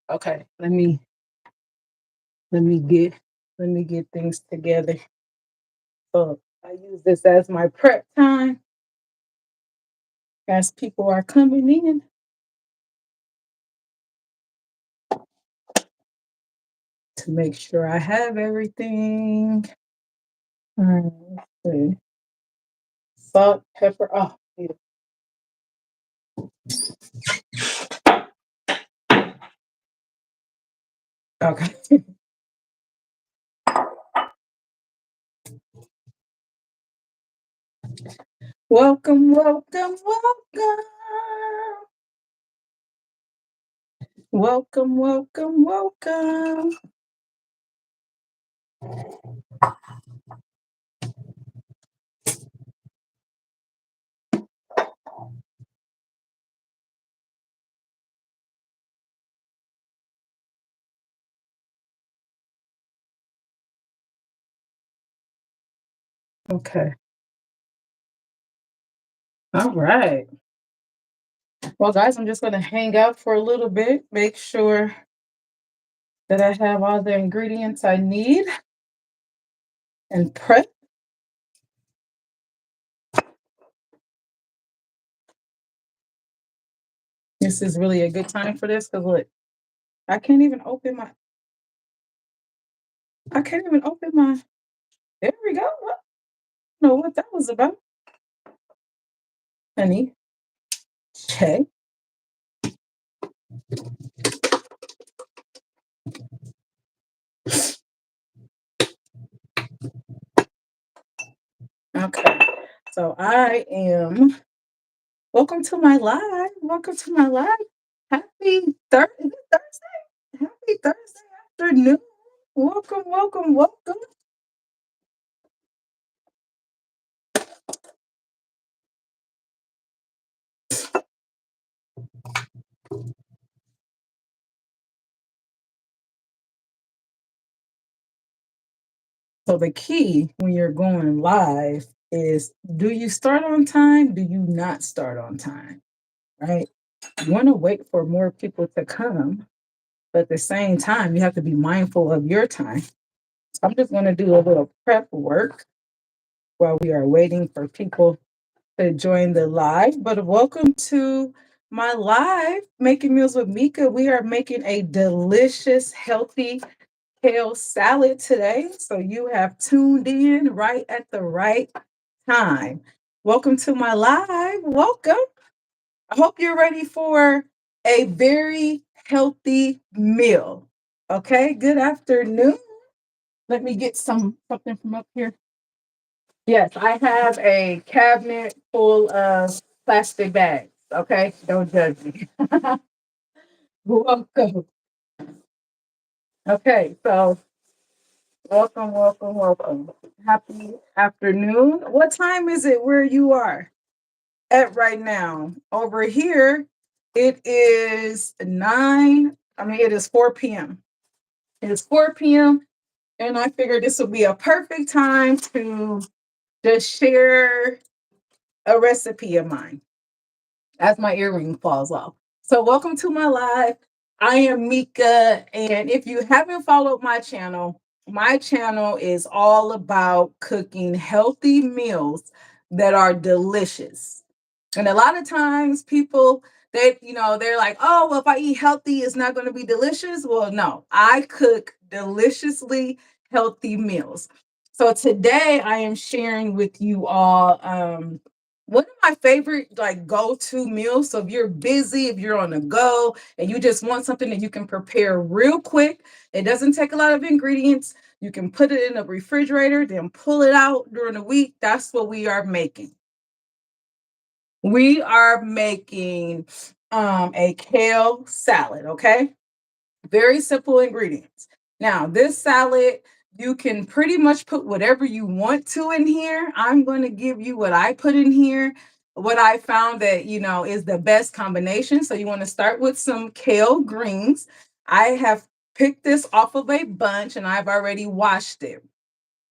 Okay, let me get things together. So I use this as my prep time as people are coming in to make sure I have everything. Let's see. Salt, pepper. Oh, yeah. Okay. Welcome, welcome, welcome. Welcome, welcome, welcome. Okay. All right. Well, guys, I'm just going to hang out for a little bit, make sure that I have all the ingredients I need and prep. This is really a good time for this because look, I can't even open my, I can't even open my, there we go. I don't know what that was about, honey. Check. Okay. So I am, welcome to my live. Welcome to my live. Happy Thursday. Happy Thursday afternoon. Welcome, welcome, welcome. So the key when you're going live is, do you start on time? Do you not start on time? Right? You want to wait for more people to come, but at the same time, you have to be mindful of your time. So I'm just going to do a little prep work while we are waiting for people to join the live. But welcome to my live Making Meals with Meka. We are making a delicious, healthy kale salad today. So you have tuned in right at the right time. Welcome to my live. Welcome. I hope you're ready for a very healthy meal. Okay, good afternoon. Let me get something from up here. Yes, I have a cabinet full of plastic bags. Okay, don't judge me. Welcome. Okay, so welcome, welcome, welcome. Happy afternoon. What time is it where you are at right now? Over here, it is 4 p.m. It is 4 p.m. And I figured this would be a perfect time to just share a recipe of mine as my earring falls off. So, welcome to my live. I am Meka. And if you haven't followed my channel is all about cooking healthy meals that are delicious. And a lot of times people, they're like, oh, well, if I eat healthy, it's not going to be delicious. Well, no, I cook deliciously healthy meals. So today I am sharing with you all one of my favorite like go-to meals. So if you're busy, if you're on the go and you just want something that you can prepare real quick, it doesn't take a lot of ingredients. You can put it in the refrigerator, then pull it out during the week. That's what we are making. We are making a kale salad, okay? Very simple ingredients. Now, this salad, you can pretty much put whatever you want to in here. I'm going to give you what I put in here, what I found that, is the best combination. So you want to start with some kale greens. I have picked this off of a bunch and I've already washed it.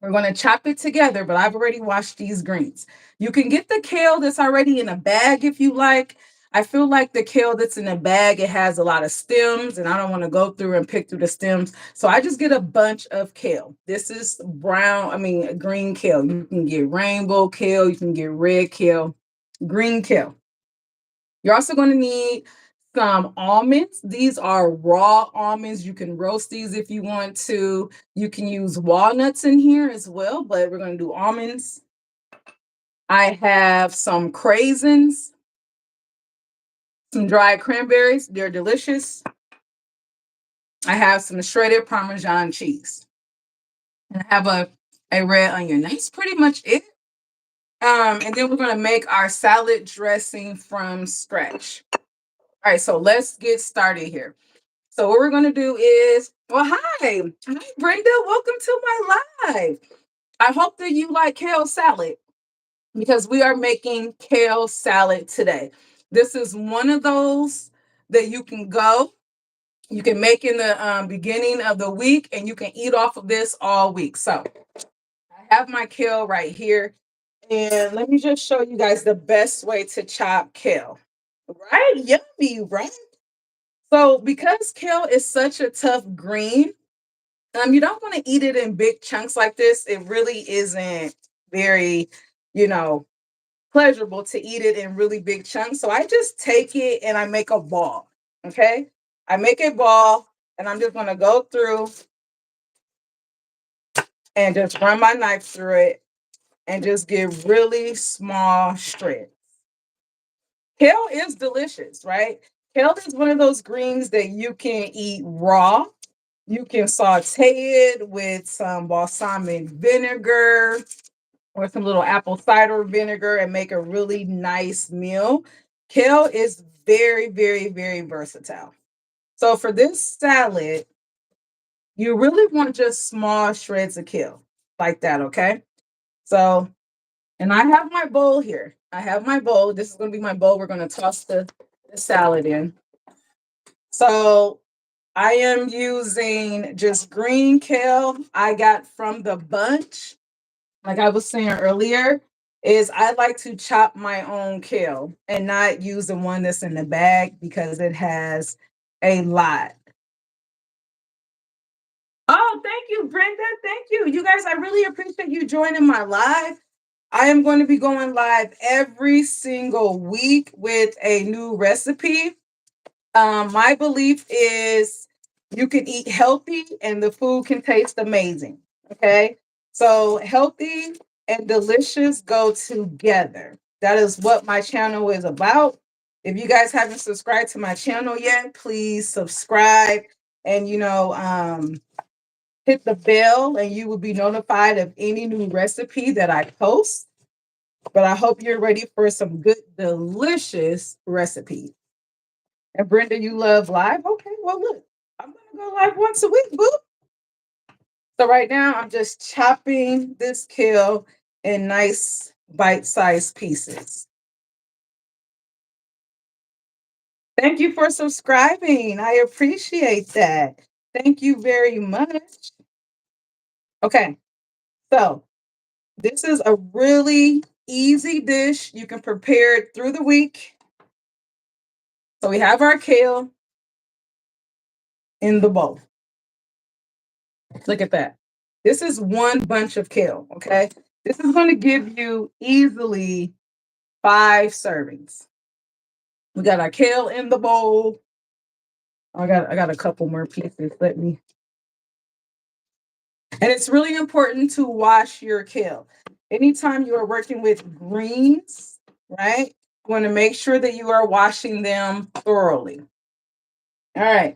We're going to chop it together, but I've already washed these greens. You can get the kale that's already in a bag if you like. I feel like the kale that's in the bag, it has a lot of stems, and I don't want to go through and pick through the stems. So I just get a bunch of kale. This is green kale. You can get rainbow kale, you can get red kale, green kale. You're also going to need some almonds. These are raw almonds. You can roast these if you want to. You can use walnuts in here as well, but we're going to do almonds. I have some craisins, some dried cranberries. They're delicious. I have some shredded Parmesan cheese. And I have a red onion. That's pretty much it. And then we're going to make our salad dressing from scratch. All right, so let's get started here. So what we're going to do is, well, hi. Hi, Brenda. Welcome to my live. I hope that you like kale salad because we are making kale salad today. This is one of those that you can make in the beginning of the week and you can eat off of this all week. So I have my kale right here. And let me just show you guys the best way to chop kale. Right? Yummy, right? So because kale is such a tough green, you don't want to eat it in big chunks like this. It really isn't very, you know, pleasurable to eat it in really big chunks. So I just take it and I make a ball. Okay. I make a ball and I'm just going to go through and just run my knife through it and just get really small strips. Kale is delicious, right? Kale is one of those greens that you can eat raw. You can saute it with some balsamic vinegar or some little apple cider vinegar and make a really nice meal. Kale is very, very, very versatile. So for this salad, you really want just small shreds of kale like that, okay? So, and I have my bowl here. I have my bowl. This is going to be my bowl. We're going to toss the salad in. So I am using just green kale I got from the bunch. Like I was saying earlier, is I like to chop my own kale and not use the one that's in the bag because it has a lot. Oh, thank you, Brenda. Thank you. You guys, I really appreciate you joining my live. I am going to be going live every single week with a new recipe. My belief is you can eat healthy and the food can taste amazing. Okay. So healthy and delicious go together. That is what my channel is about. If you guys haven't subscribed to my channel yet, please subscribe and hit the bell and you will be notified of any new recipe that I post. But I hope you're ready for some good, delicious recipes. And Brenda, you love live? Okay, well, look, I'm going to go live once a week, boo. So right now, I'm just chopping this kale in nice bite-sized pieces. Thank you for subscribing. I appreciate that. Thank you very much. Okay, so this is a really easy dish. You can prepare it through the week. So we have our kale in the bowl. Look at that. This is one bunch of kale, okay? This is going to give you easily 5 servings. We got our kale in the bowl. I got a couple more pieces. Let me. And it's really important to wash your kale. Anytime you are working with greens, right? You want to make sure that you are washing them thoroughly. All right.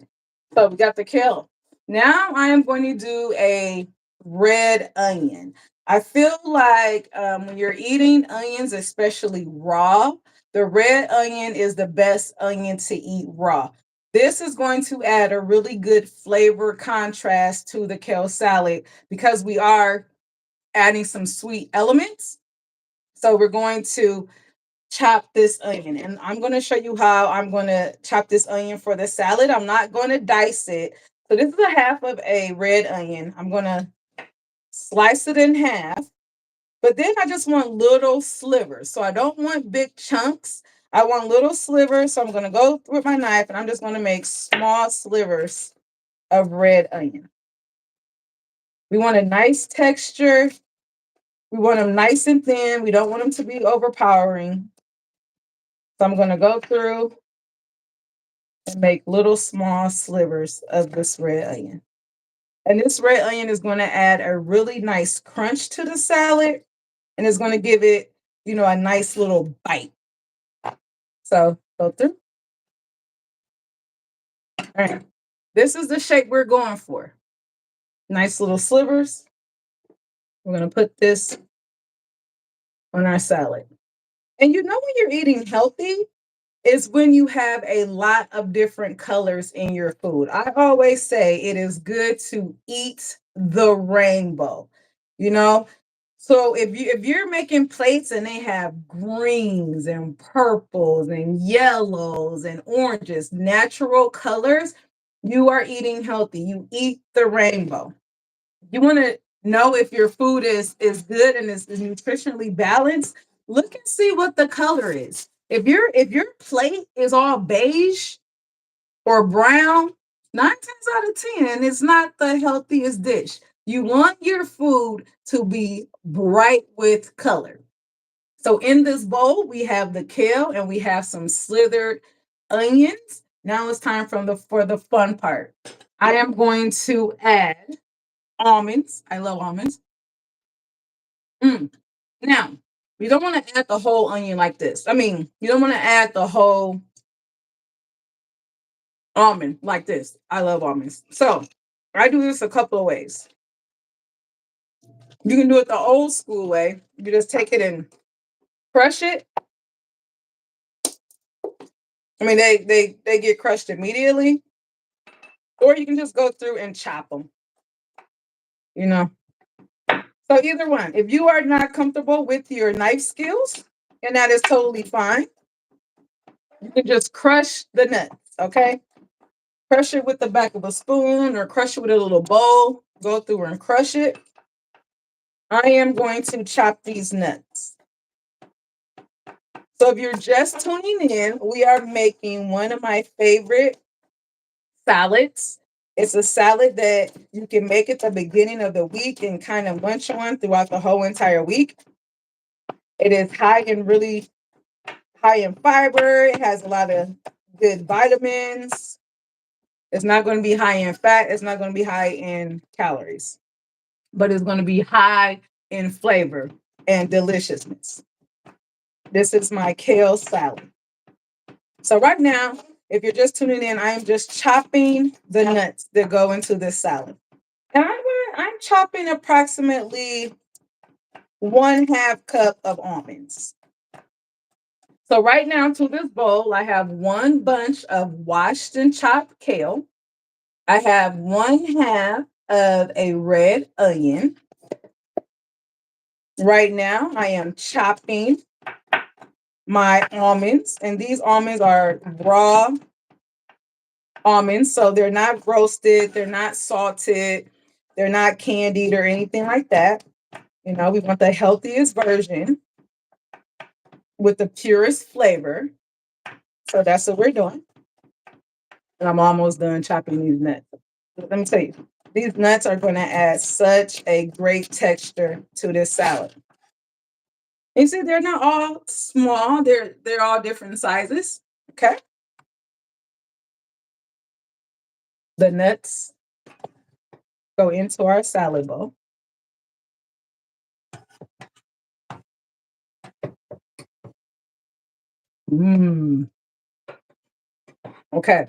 So we got the kale. Now I am going to do a red onion. I feel like when you're eating onions, especially raw, the red onion is the best onion to eat raw. This is going to add a really good flavor contrast to the kale salad because we are adding some sweet elements. So we're going to chop this onion. And I'm going to show you how I'm going to chop this onion for the salad. I'm not going to dice it. So this is a half of a red onion. I'm going to slice it in half. But then I just want little slivers. So I don't want big chunks. I want little slivers, so I'm going to go with my knife and I'm just going to make small slivers of red onion. We want a nice texture. We want them nice and thin. We don't want them to be overpowering. So I'm going to go through and make little small slivers of this red onion. And this red onion is going to add a really nice crunch to the salad and it's going to give it, a nice little bite. So go through. All right. This is the shape we're going for. Nice little slivers. We're going to put this on our salad. And when you're eating healthy is when you have a lot of different colors in your food. I always say it is good to eat the rainbow, you know? So if you're making plates and they have greens and purples and yellows and oranges, natural colors, you are eating healthy. You eat the rainbow. You want to know if your food is good and is nutritionally balanced, look and see what the color is. If your plate is all beige or brown, 9 times out of 10, it's not the healthiest dish. You want your food to be bright with color. So in this bowl, we have the kale and we have some slithered onions. Now it's time for the fun part. I am going to add almonds. I love almonds. Mm. Now, you don't want to add the whole onion like this. I mean, you don't want to add the whole almond like this. I love almonds. So I do this a couple of ways. You can do it the old school way. You just take it and crush it. I mean, they get crushed immediately, or you can just go through and chop them. You know. So either one. If you are not comfortable with your knife skills, and that is totally fine, you can just crush the nuts. Okay. Crush it with the back of a spoon or crush it with a little bowl. Go through and crush it. I am going to chop these nuts. So if you're just tuning in, we are making one of my favorite salads. It's a salad that you can make at the beginning of the week and kind of munch on throughout the whole entire week. It is really high in fiber. It has a lot of good vitamins. It's not going to be high in fat. It's not going to be high in calories, but it's going to be high in flavor and deliciousness. This is my kale salad. So right now, if you're just tuning in, I am just chopping the nuts that go into this salad. And I'm chopping approximately 1/2 cup of almonds. So right now to this bowl, I have one bunch of washed and chopped kale. I have 1/2 of a red onion. Right now, I am chopping my almonds, and these almonds are raw almonds, so they're not roasted, they're not salted, they're not candied or anything like that. We want the healthiest version with the purest flavor. So that's what we're doing. And I'm almost done chopping these nuts. Let me tell you, these nuts are going to add such a great texture to this salad. You see, they're not all small, they're all different sizes. Okay. The nuts go into our salad bowl. Mmm. Okay.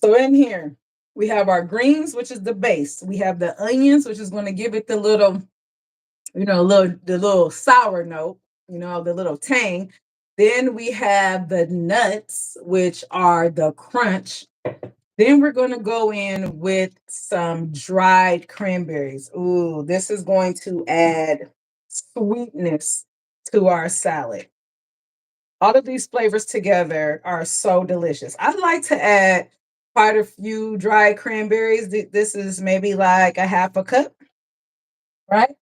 So in here, we have our greens, which is the base. We have the onions, which is going to give it the little, the little sour note, the little tang. Then we have the nuts, which are the crunch. Then we're going to go in with some dried cranberries. Ooh, this is going to add sweetness to our salad. All of these flavors together are so delicious. I'd like to add quite a few dried cranberries. This is maybe like 1/2 cup, right?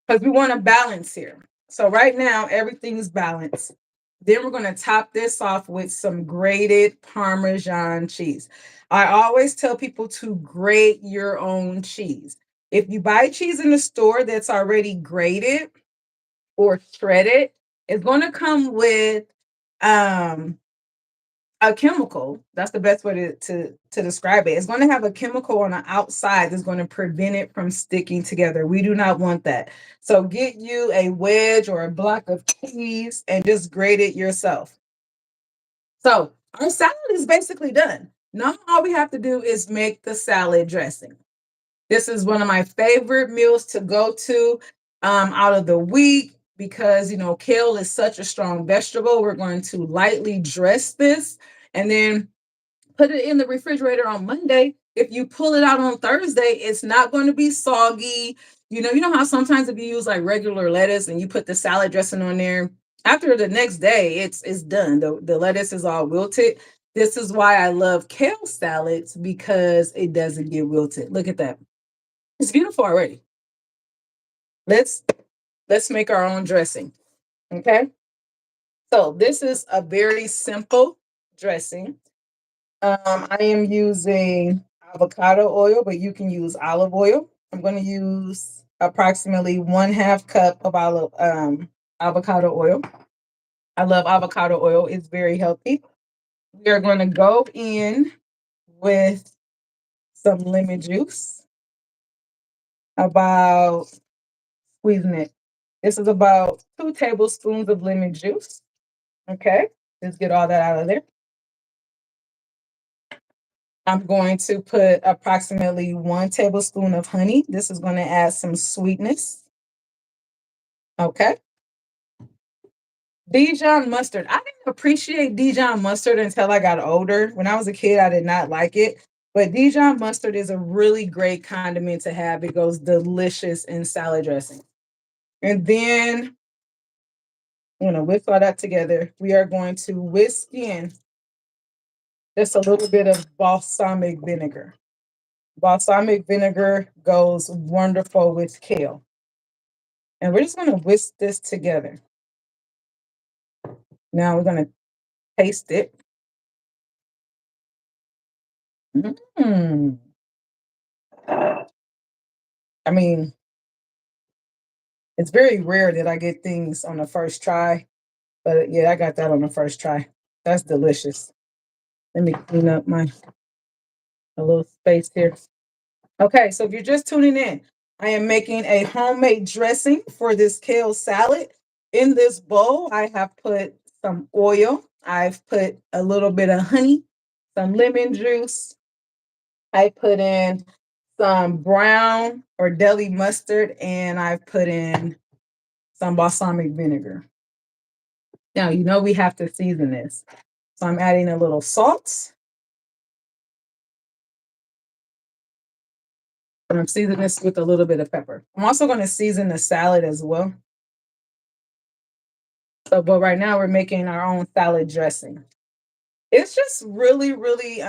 Because we want to balance here. So right now, everything's balanced. Then we're going to top this off with some grated Parmesan cheese. I always tell people to grate your own cheese. If you buy cheese in the store that's already grated or shredded, it's going to come with um, a chemical. That's the best way to describe it. It's going to have a chemical on the outside that's going to prevent it from sticking together. We do not want that. So get you a wedge or a block of cheese and just grate it yourself. So our salad is basically done. Now all we have to do is make the salad dressing. This is one of my favorite meals to go to out of the week because kale is such a strong vegetable. We're going to lightly dress this and then put it in the refrigerator on Monday. If you pull it out on Thursday, it's not going to be soggy. You know how sometimes if you use like regular lettuce and you put the salad dressing on there, after the next day, it's done. The lettuce is all wilted. This is why I love kale salads because it doesn't get wilted. Look at that. It's beautiful already. Let's let's make our own dressing. Okay. So this is a very simple dressing. I am using avocado oil, but you can use olive oil. I'm going to use approximately 1/2 cup of avocado oil. I love avocado oil. It's very healthy. We are going to go in with some lemon juice, about squeezing it. This is about 2 tablespoons of lemon juice. Okay, let's get all that out of there. I'm going to put approximately 1 tablespoon of honey. This is going to add some sweetness. Okay. Dijon mustard. I didn't appreciate Dijon mustard until I got older. When I was a kid, I did not like it. But Dijon mustard is a really great condiment to have. It goes delicious in salad dressing. And then I'm going to whisk all that together. We are going to whisk in just a little bit of balsamic vinegar. Balsamic vinegar goes wonderful with kale. And we're just going to whisk this together. Now we're going to taste it. Mm. I mean, it's very rare that I get things on the first try, but yeah, I got that on the first try. That's delicious. Let me clean up my a little space here. Okay, so if you're just tuning in, I am making a homemade dressing for this kale salad. In this bowl, I have put some oil. I've put a little bit of honey, some lemon juice. I put in some brown or deli mustard, and I've put in some balsamic vinegar. Now, we have to season this. So I'm adding a little salt. And I'm seasoning this with a little bit of pepper. I'm also going to season the salad as well. So, but right now we're making our own salad dressing. It's just really, really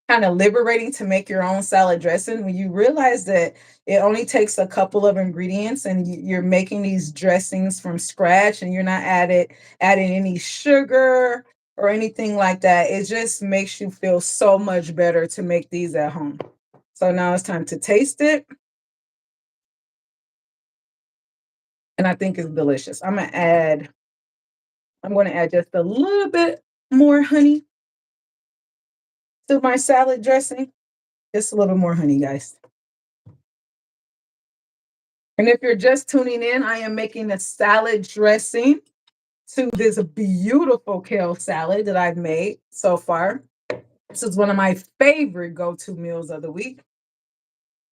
kind of liberating to make your own salad dressing when you realize that it only takes a couple of ingredients and you're making these dressings from scratch and you're not adding any sugar or anything like that. It just makes you feel so much better to make these at home. So now it's time to taste it. And I think it's delicious. I'm going to add just a little bit more honey to my salad dressing. Just a little more honey, guys. And if you're just tuning in, I am making a salad dressing to this beautiful kale salad that I've made so far. This is one of my favorite go-to meals of the week.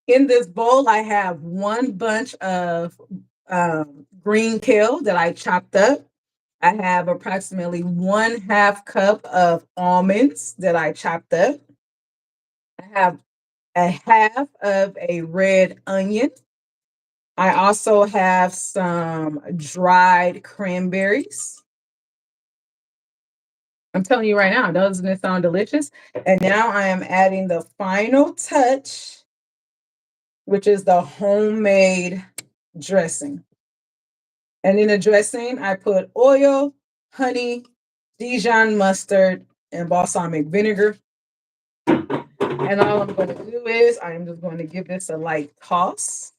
In this bowl, I have one bunch of green kale that I chopped up. I have approximately 1/2 cup of almonds that I chopped up. I have a half of a red onion. I also have some dried cranberries. I'm telling you right now, doesn't it sound delicious? And now I am adding the final touch, which is the homemade dressing. And in the dressing, I put oil, honey, Dijon mustard, and balsamic vinegar. And all I'm going to do is I'm just going to give this a light toss.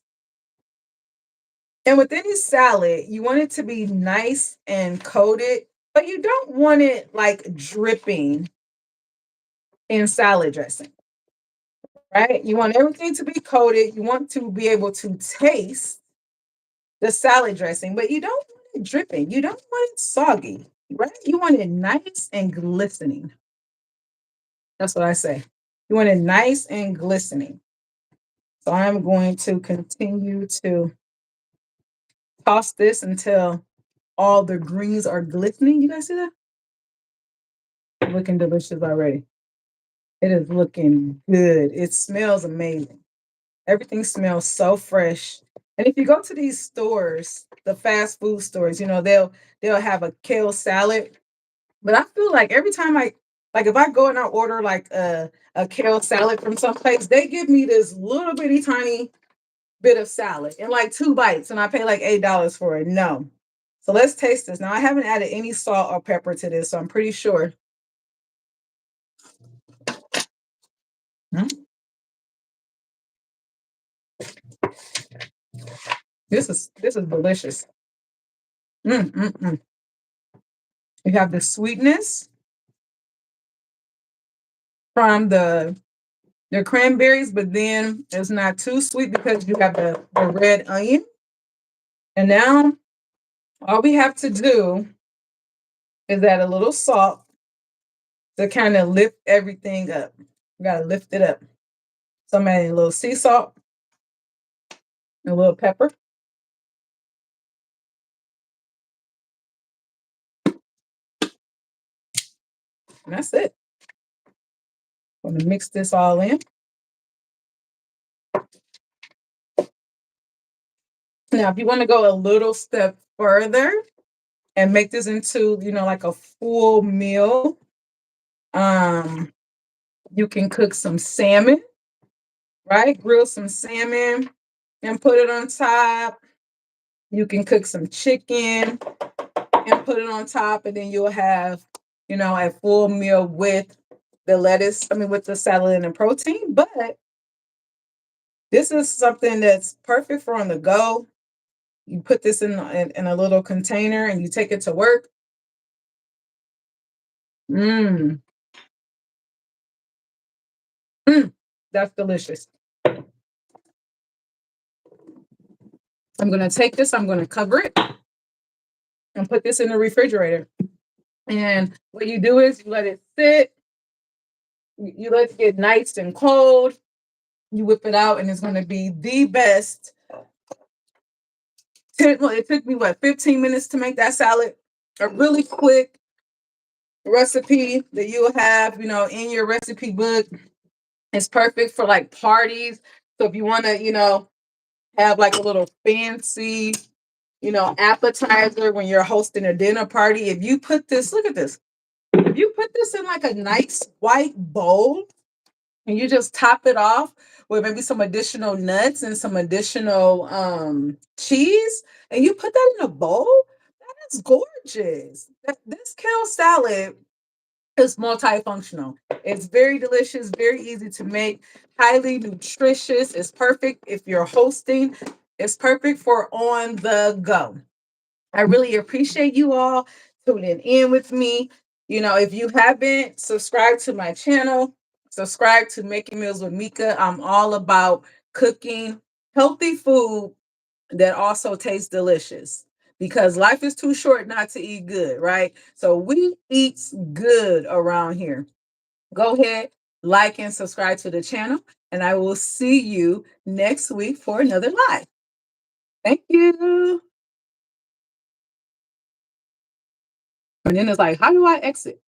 And with any salad, you want it to be nice and coated, but you don't want it like dripping in salad dressing, right? You want everything to be coated. You want to be able to taste the salad dressing, but you don't want it dripping. You don't want it soggy, right? You want it nice and glistening. That's what I say. You want it nice and glistening. So I'm going to continue to toss this until all the greens are glistening. You guys see that? Looking delicious already. It is looking good. It smells amazing. Everything smells so fresh. And if you go to these stores, the fast food stores, they'll have a kale salad. But I feel like every time like if I go and I order like a kale salad from someplace, they give me this little bitty tiny bit of salad in like 2 bites, and I pay like $8 for it. No. So let's taste this. Now I haven't added any salt or pepper to this, so I'm pretty sure. Mm, this is delicious. Mm, mm, mm. You have the sweetness from the cranberries, but then it's not too sweet because you have the red onion. And now all we have to do is add a little salt to kind of lift everything up. We gotta lift it up. So I'm adding a little sea salt, and a little pepper. And that's it. I'm gonna mix this all in. Now, if you want to go a little step further and make this into, like a full meal, um, you can cook some salmon, right? Grill some salmon and put it on top. You can cook some chicken and put it on top, and then you'll have, a full meal with the lettuce, with the salad and the protein. But this is something that's perfect for on the go. You put this in a little container and you take it to work. Mmm, that's delicious. I'm gonna take this, I'm gonna cover it and put this in the refrigerator. And what you do is you let it sit, you let it get nice and cold, you whip it out, and it's gonna be the best. Well, it took me 15 minutes to make that salad. A really quick recipe that you'll have, in your recipe book. It's perfect for like parties. So if you want to, have like a little fancy, appetizer when you're hosting a dinner party, if you put this, look at this. If you put this in like a nice white bowl and you just top it off with maybe some additional nuts and some additional cheese, and you put that in a bowl, that is gorgeous. This kale salad is multifunctional. It's very delicious, very easy to make, highly nutritious. It's perfect if you're hosting. It's perfect for on the go. I really appreciate you all tuning in with me. If you haven't subscribed to my channel, subscribe to Making Meals with Meka. I'm all about cooking healthy food that also tastes delicious, because life is too short not to eat good, right? So we eat good around here. Go ahead, like and subscribe to the channel, and I will see you next week for another live. Thank you. And then it's like, how do I exit?